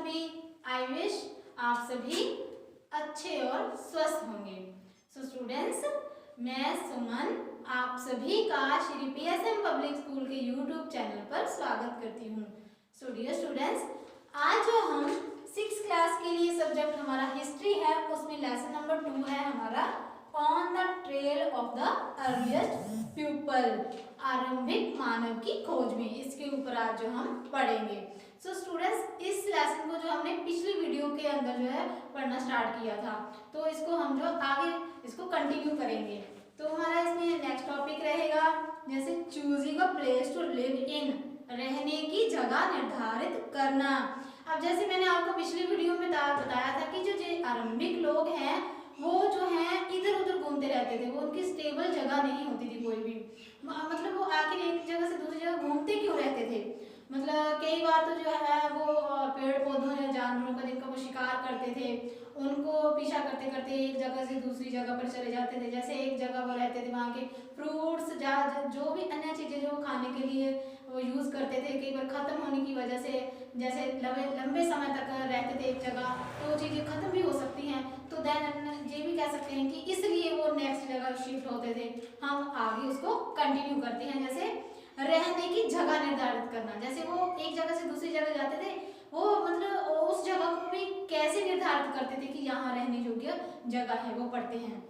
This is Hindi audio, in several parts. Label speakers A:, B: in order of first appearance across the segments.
A: सभी। आई विश आप सभी अच्छे और स्वस्थ होंगे। सो स्टूडेंट्स, मैं सुमन आप सभी का श्री PSM पब्लिक स्कूल के यूट्यूब चैनल पर स्वागत करती हूँ। सो डियर स्टूडेंट्स, आज जो हम 6th क्लास के लिए सब्जेक्ट हमारा हिस्ट्री है, उसमें लेसन नंबर 2 है हमारा on the trail of the earliest people, आरंभिक मानव की खोज में। इसके ऊपर आज जो हम पढ़ेंगे। सो स्टूडेंट्स, इस लेसन को जो हमने पिछली वीडियो के अंदर जो है पढ़ना स्टार्ट किया था, तो इसको हम जो आगे इसको कंटिन्यू करेंगे। तो हमारा इसमें नेक्स्ट टॉपिक रहेगा जैसे choosing a place to live in, रहने की जगह निर्धारित करना। अब जैसे मैंने आपको पिछली वीडियो में बताया था कि जो आरंभिक लोग हैं वो जो है इधर उधर घूमते रहते थे, वो उनकी स्टेबल जगह नहीं होती थी कोई भी। मतलब वो आखिर एक जगह से दूसरी जगह घूमते क्यों रहते थे? मतलब कई बार तो जो है वो पेड़ पौधों या जानवरों का जिनका वो शिकार करते थे, उनको पीछा करते करते एक जगह से दूसरी जगह पर चले जाते थे। जैसे एक जगह वो रहते थे, वहाँ के फ्रूट्स जो भी अन्य चीज़ें जो खाने के लिए वो यूज़ करते थे, कई बार ख़त्म होने की वजह से, जैसे लंबे समय तक रहते थे एक जगह, तो वो चीज़ें ख़त्म भी हो सकती हैं। तो देन ये भी कह सकते हैं कि इसलिए वो नेक्स्ट जगह शिफ्ट होते थे। हम आगे उसको कंटिन्यू करते हैं। जैसे रहने की जगह निर्धारित करना, जैसे वो एक जगह से दूसरी जगह जाते थे, वो मतलब उस जगह को भी कैसे निर्धारित करते थे कि यहाँ रहने योग्य जगह है, वो पढ़ते हैं।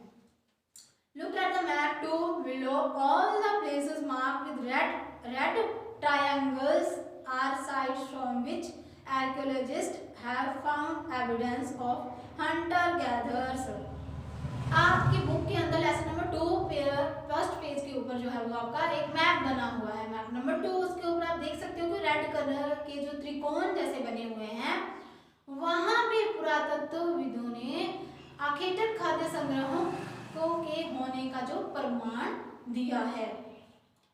A: Look at the map to below. All the places marked with red triangles are sites from which archaeologists have found evidence of hunter-gatherers. आपकी बुक के अंदर लेसन नंबर 2 फर्स्ट पेज के ऊपर जो है वो आपका एक मैप बना हुआ है, मैप नंबर 2। उसके ऊपर आप देख सकते हो कि रेड कलर के जो त्रिकोण जैसे बने हुए हैं, वहां पे पुरातत्वविदों ने आखेटर खाद्य संग्रहों के होने का जो प्रमाण दिया है।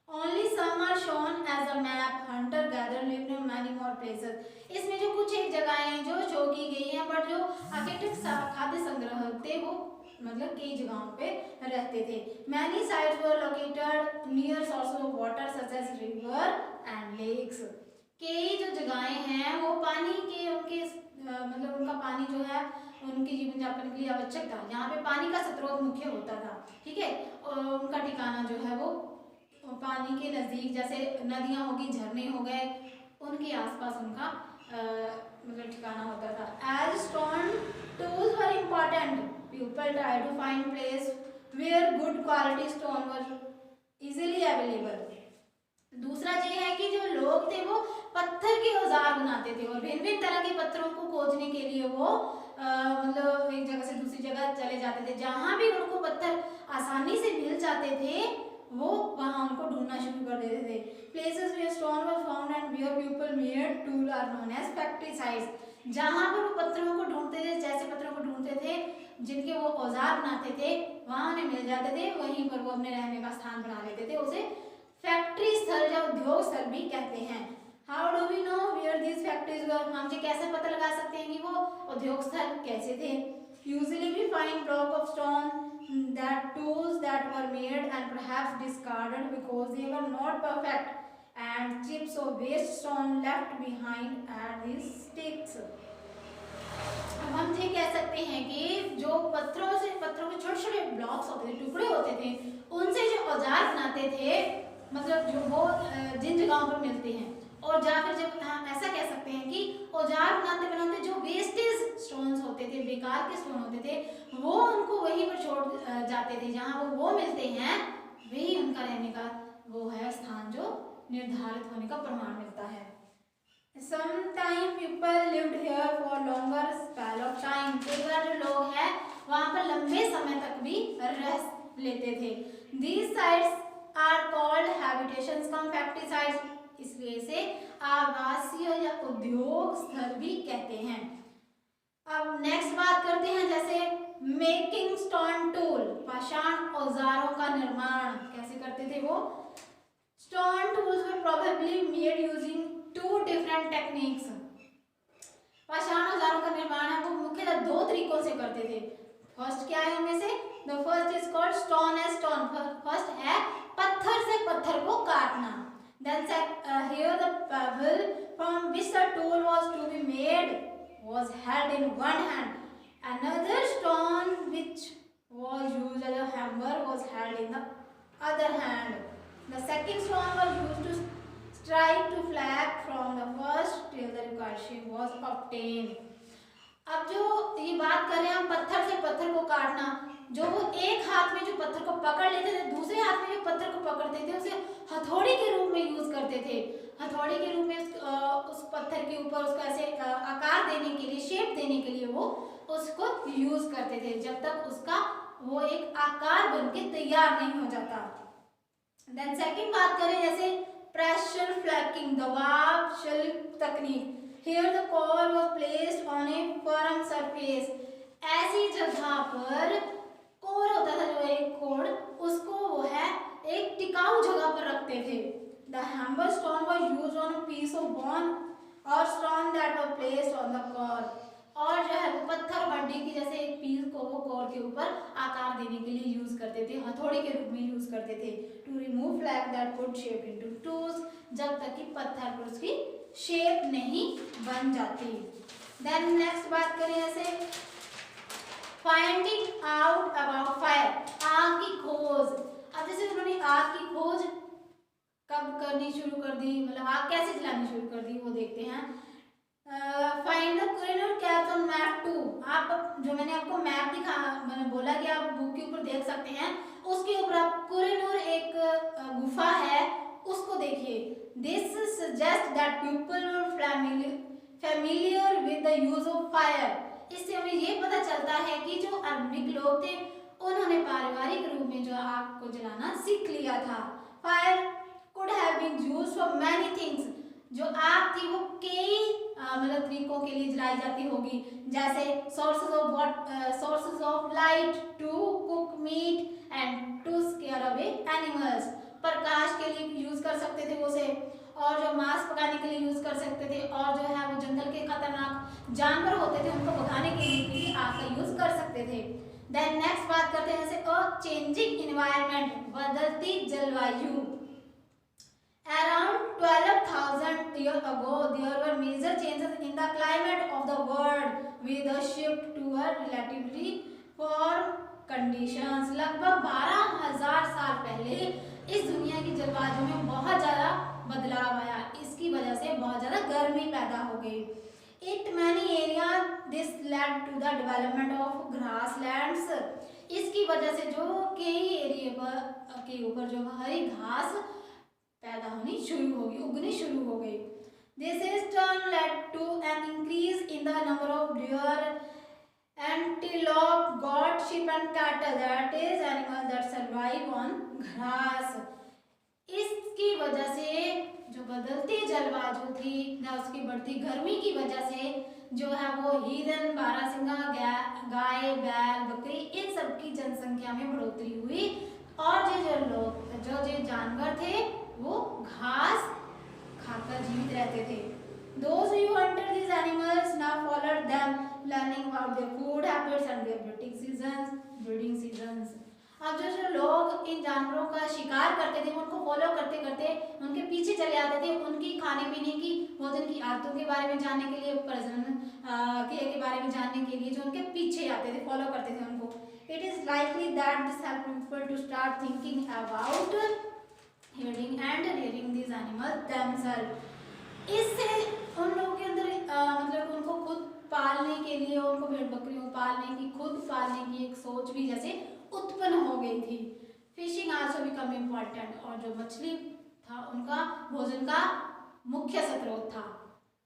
A: Only some are shown as a map. Hunter gatherer lived in many more places. इसमें जो कुछ एक जगहें जो शो की गई हैं, बट जो आखेटर खाद्य संग्रह थे वो मतलब कई जगहों पे रहते थे। Many sites were located near sources of water such as river and lakes. कई जो जगहें हैं वो पानी के उनके मतलब उनका पानी जो है उनके जीवन यापन के लिए आवश्यक था, जहाँ पे पानी का स्रोत मुख्य होता था। ठीक है, और उनका ठिकाना जो है वो पानी के नजदीक, जैसे नदियाँ होगी, झरने हो गए, उनके आसपास उनका मतलब ठिकाना होता था। As stone tools were important, people tried to find place where good quality stone were easily available. दूसरा ये है कि जो लोग थे वो पत्थर के औजार बनाते थे और भिन्न भिन्न तरह के पत्थरों को खोजने के लिए वो मतलब एक जगह से दूसरी जगह चले जाते थे। जहाँ भी उनको पत्थर आसानी से मिल जाते थे वो वहाँ उनको ढूंढना शुरू कर देते थे। Places where stone were found and where people made tools are known as factory sites. जहाँ पर वो पत्थरों को ढूंढते थे, जैसे पत्थरों को ढूंढते थे जिनके वो औजार बनाते थे, वहाँ उन्हें मिल जाते थे, वहीं पर वो अपने रहने का स्थान बना लेते थे। उसे फैक्ट्री स्थल या उद्योग स्थल भी कहते हैं। How do we know where these factories were? हम ये कैसे पता लगा सकते हैं कि वो उद्योग स्थल कैसे थे? Usually we find block of stone, that tools that were made and perhaps discarded because they were not perfect, and chips of waste stone left behind at these sticks. अब हम ये कह सकते हैं कि जो पत्थरों के छोटे छोटे ब्लॉक्स होते थे, टुकड़े होते थे, उनसे जो औजार बनाते थे, मतलब जो वो जिन जगहों पर मिलते हैं, और या फिर जब ऐसा कह सकते हैं कि औजार बनाते बनाते जो वेस्टेज स्टोन्स होते थे, बेकार के स्टोन होते थे, वो उनको वहीं पर छोड़ जाते थे। जहाँ वो मिलते हैं वही उनका रहने का वो है स्थान जो निर्धारित होने का प्रमाण मिलता है। Sometime people lived here for longer spell of time. कई बार जो लोग हैं वहाँ पर लंबे समय तक भी रह लेते थे। These sites are called habitations cum factory sites. इसलिए इसे आवासीय या उद्योग स्थल भी कहते हैं। अब नेक्स्ट बात करते हैं जैसे मेकिंग स्टोन टूल, पाषाण औजारों का निर्माण कैसे करते थे वो? Stone tools were probably made using 2 different techniques. पाषाण औजारों का निर्माण है वो मुख्यतः 2 तरीकों से करते थे। फर्स्ट क्या है उनमें से? The first is called stone age stone. First है पत्थर से पत्थर को काटना। Then here the pebble from which the tool was to be made was held in one hand. Another stone which was used as a hammer was held in the other hand. The second stone was used to strike to flag from the first till the required shape was obtained. अब जो ये बात कर रहे हैं हम पत्थर से पत्थर को काटना, जो वो एक हाथ में जो पत्थर को पकड़ लेते थे, दूसरे हाथ में जो पत्थर को पकड़ते थे उसे हथौड़ी के रूप में यूज करते थे। हथौड़ी के रूप में उस पत्थर के ऊपर उसका ऐसे आकार देने के लिए, शेप देने के लिए वो उसको यूज करते थे जब तक उसका वो एक आकार बनके तैयार नहीं हो जाता। देन सेकंड बात करें जैसे प्रेशर फ्लैकिंग, दबाव शल्क तकनीक। Here the core was placed on a firm surface. ऐसी जगह पर कोर होता था, जो एक कोर, उसको वो है एक टिकाऊ जगह पर रखते थे। The hammer stone was used on a piece of bone or stone that was placed on the core. और जो है वो पत्थर हड्डी की जैसे एक पीस को वो कोर के ऊपर आकार देने के लिए यूज करते थे, हथौड़ी के रूप में यूज करते थे। To remove flag that put shape into tools, जब तक कि पत्थर पर उसकी शेप नहीं बन जाती। देन नेक्स्ट बात करें जैसे फाइंडिंग आउट अबाउट फायर, आग की खोज। अब जैसे उन्होंने आग की खोज कब करनी शुरू कर दी, मतलब आग कैसे जलानी शुरू कर दी, वो देखते हैं। Find the Kohinoor caps on map 2। आप जो मैंने आपको मैप दिखा, मैंने बोला कि आप बुक के ऊपर देख सकते हैं, उसके ऊपर आप कोहिनूर एक गुफा है उसको देखिए। This suggest that people were familiar with the use of fire। इससे हमें ये पता चलता है कि जो अरबिक लोग थे उन्होंने पारिवारिक रूप में जो आग को जलाना सीख लिया था। Fire could have been used for many things। जो आग थी वो कई मतलब तरीकों के लिए जलाई जाती होगी, जैसे sources of light, to cook meat and to scare away animals। प्रकाश के लिए यूज कर सकते थे उसे, और जो मांस पकाने के लिए यूज कर सकते थे, और जो है वो जंगल के खतरनाक जानवर होते थे उनको भगाने के लिए भी आग का यूज कर सकते थे। देन नेक्स्ट बात करते हैं जैसे चेंजिंग इन्वायरमेंट, बदलती जलवायु। Around 12,000 years ago, there were major changes in the climate of the world with a shift toward relatively warm conditions। लगभग 12,000 साल पहले इस दुनिया की जलवायु में बहुत ज़्यादा बदलाव आया, इसकी वजह से बहुत ज़्यादा गर्मी पैदा हो गई। It many areas this led to the development of grasslands। इसकी वजह से जो कई एरिया पर के ऊपर जो हरी घास पैदा होनी शुरू होगी, उगनी शुरू हो गई। This is turn led to an increase in the number of deer, antelope, goat, sheep and cattle, that is animals that survive on grass। इसकी वजह से जो बदलती जलवायु थी या उसकी बढ़ती गर्मी की वजह से जो है वो हिरन, बारहसिंगा, गाय, बैल, बकरी, इन सब की जनसंख्या में बढ़ोतरी हुई, और जो जानवर थे वो घास खाकर जीवित रहते थे। Those who hunted these animals now followed them, learning about their food habits and their breeding seasons। अब जो लोग इन जानवरों का शिकार करते थे उनको फॉलो करते करते उनके पीछे चले आते थे, उनकी खाने पीने की, भोजन की आदतों के बारे में जानने के लिए, प्रजनन क्रिया के बारे में जानने के लिए जो उनके पीछे आते थे, फॉलो करते थे उनको। It is likely that this helped people to start thinking about herding and rearing these animals themselves। इससे उन लोगों के अंदर मतलब उनको खुद पालने के लिए, उनको भेड़ बकरियों पालने की, खुद पालने की एक सोच भी जैसे उत्पन्न हो गई थी। फिशिंग आल्सो बिकम इम्पोर्टेंट, और जो मछली था उनका भोजन का मुख्य स्रोत था।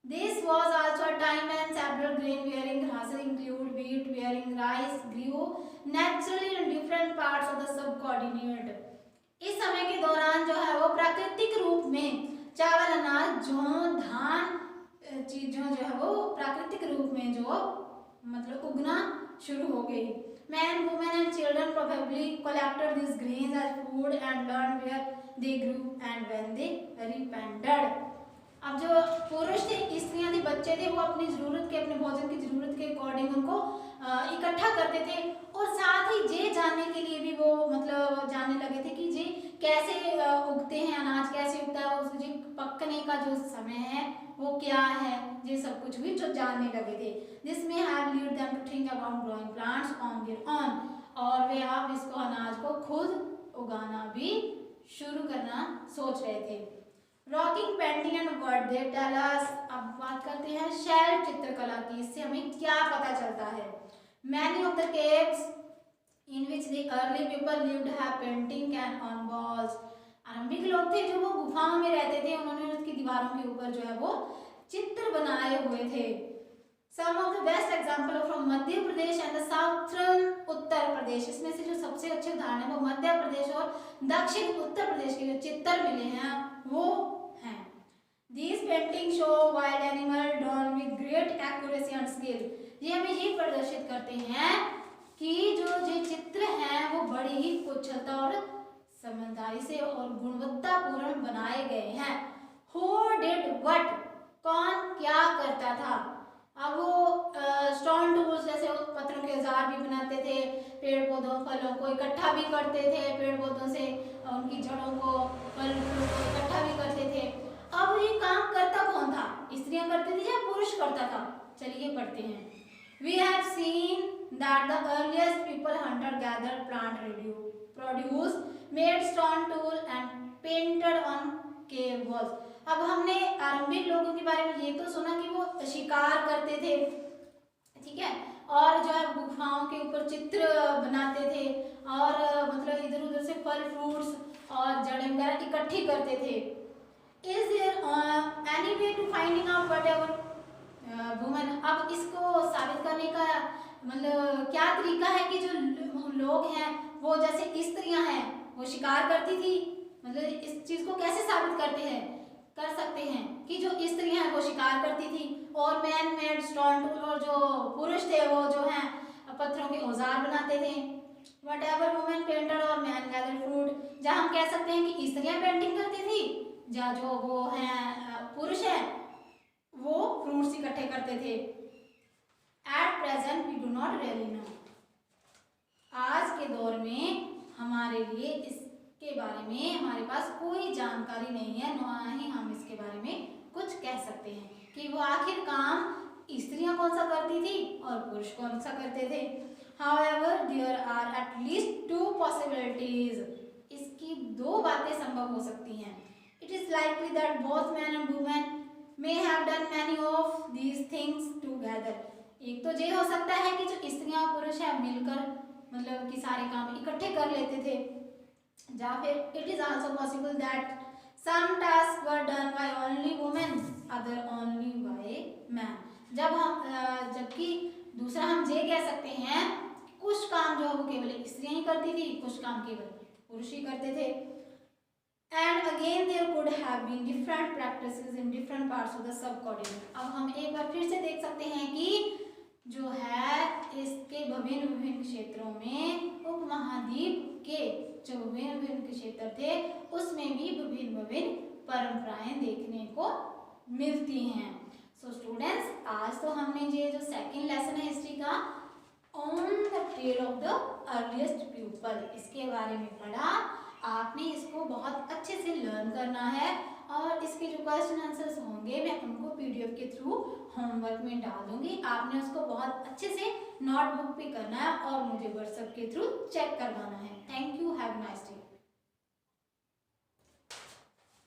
A: This was also a time when several grain-bearing grasses include wheat bearing rice grew naturally in different parts of the subcontinent। इस समय के दौरान जो है वो प्राकृतिक रूप में चावल, अनाज, जौ, धान चीजों जो है वो प्राकृतिक रूप में जो मतलब उगना शुरू हो गई। Men, women and children probably collected these grains as food and learned where they grew and when they repented। अब जो पुरुष थे, स्त्रियां थी, बच्चे थे, वो अपनी जरूरत के, अपने भोजन की जरूरत के अकॉर्डिंग उनको इकट्ठा करते थे, और साथ ही ये जानने के लिए भी वो मतलब जानने लगे थे कि जी कैसे उगते हैं अनाज, कैसे उगता है, उसके पकने का जो समय है वो क्या है, ये सब कुछ भी जो जानने लगे थे। जिसमें have lead them to think about growing plants on their own, और वे अब इसको अनाज को खुद उगाना भी शुरू करना सोच रहे थे। Rocking painting and word they tell us, अब बात करते हैं शेल चित्रकला की, इससे हमें क्या पता चलता है। Many of the caves in which the early people lived have painting can on walls, आरंभिक लोग थे जो वो गुफाओं में रहते थे, उन्होंने उसकी दीवारों के ऊपर जो है वो चित्र बनाए हुए थे। Some of the best example from Madhya Pradesh and the southern Uttar Pradesh, इसमें से जो सबसे अच्छे उदाहरण है वो मध्य प्रदेश और दक्षिण उत्तर प्रदेश के जो चित्र मिले हैं वो हैं। These paintings show wild animal drawn with great accuracy and skill, ये हमें ये प्रदर्शित करते हैं कि जो ये चित्र हैं वो बड़ी ही कुशलता और समझदारी से और गुणवत्तापूर्ण बनाए गए हैं। Who did what, कौन क्या करता था। अब वो स्टोन टूल्स जैसे पत्थरों के औजार भी बनाते थे, पेड़ पौधों फलों को इकट्ठा भी करते थे, पेड़ पौधों से उनकी जड़ों को फल फूलों को इकट्ठा भी करते थे। अब ये काम करता कौन था, स्त्रियां करती थी या पुरुष करता था, चलिए पढ़ते हैं। We have seen that the earliest people hunted, gathered plant produce, made stone tool and painted on cave walls। अब हमने आरंभिक लोगों के बारे में ये तो सुना कि वो शिकार करते थे, ठीक है, और जो है गुफाओं के ऊपर चित्र बनाते थे और मतलब इधर उधर से फल फ्रूट्स और जड़ें वगैरह इकट्ठी करते थे। Is there any way to finding out whatever women, अब इसको साबित करने का मतलब क्या तरीका है कि जो लोग हैं वो जैसे स्त्रियां हैं वो शिकार करती थी, मतलब इस चीज को कैसे साबित कर सकते हैं कि जो स्त्रियां हैं वो शिकार करती थी और मैन मेड स्टोन टूल, और जो पुरुष थे वो जो हैं पत्थरों के औजार बनाते थे। व्हाटएवर वुमेन पेंटेड और मैन गैदर्ड फ्रूट, जहाँ हम कह सकते हैं कि स्त्रियां पेंटिंग करती थी, जहाँ जो वो हैं पुरुष हैं वो फ्रूट्स इकट्ठे करते थे। At present we do not really know, आज के दौर में हमारे लिए इसके बारे में हमारे पास कोई जानकारी नहीं है, ना ही हम इसके बारे में कुछ कह सकते हैं कि वो आखिर काम स्त्रियां कौन सा करती थी और पुरुष कौन सा करते थे। However, there are at least two possibilities, इसकी दो बातें संभव हो सकती हैं। It is likely that both men and women may have done many of these things together, एक तो ये हो सकता है कि जो स्त्रियां और पुरुष हैं मिलकर मतलब कि सारे काम इकट्ठे कर लेते थे, या फिर it is also possible that some task were done by only women, other only by man. जबकि दूसरा हम ये कह सकते हैं कुछ काम जो है वो केवल स्त्रियां ही करती थी, कुछ काम केवल पुरुष ही करते थे। And again there could have been different practices in different parts of the subcontinent। अब हम एक बार फिर से देख सकते हैं कि जो है इसके विभिन्न क्षेत्रों में उपमहाद्वीप के जो विभिन्न क्षेत्र थे उसमें भी विभिन्न परंपराएं देखने को मिलती हैं। सो स्टूडेंट्स, आज तो हमने ये जो सेकंड लेसन है हिस्ट्री का on the trail of the earliest people, इसके बारे में पढ़ा। आपने इसको बहुत अच्छे से लर्न करना है और इसके जो क्वेश्चन आंसर्स होंगे मैं उनको पीडीएफ के थ्रू होमवर्क में डाल दूंगी। आपने उसको बहुत अच्छे से नोटबुक पे करना है और मुझे व्हाट्सएप के थ्रू चेक करवाना है। Thank you, have a nice day.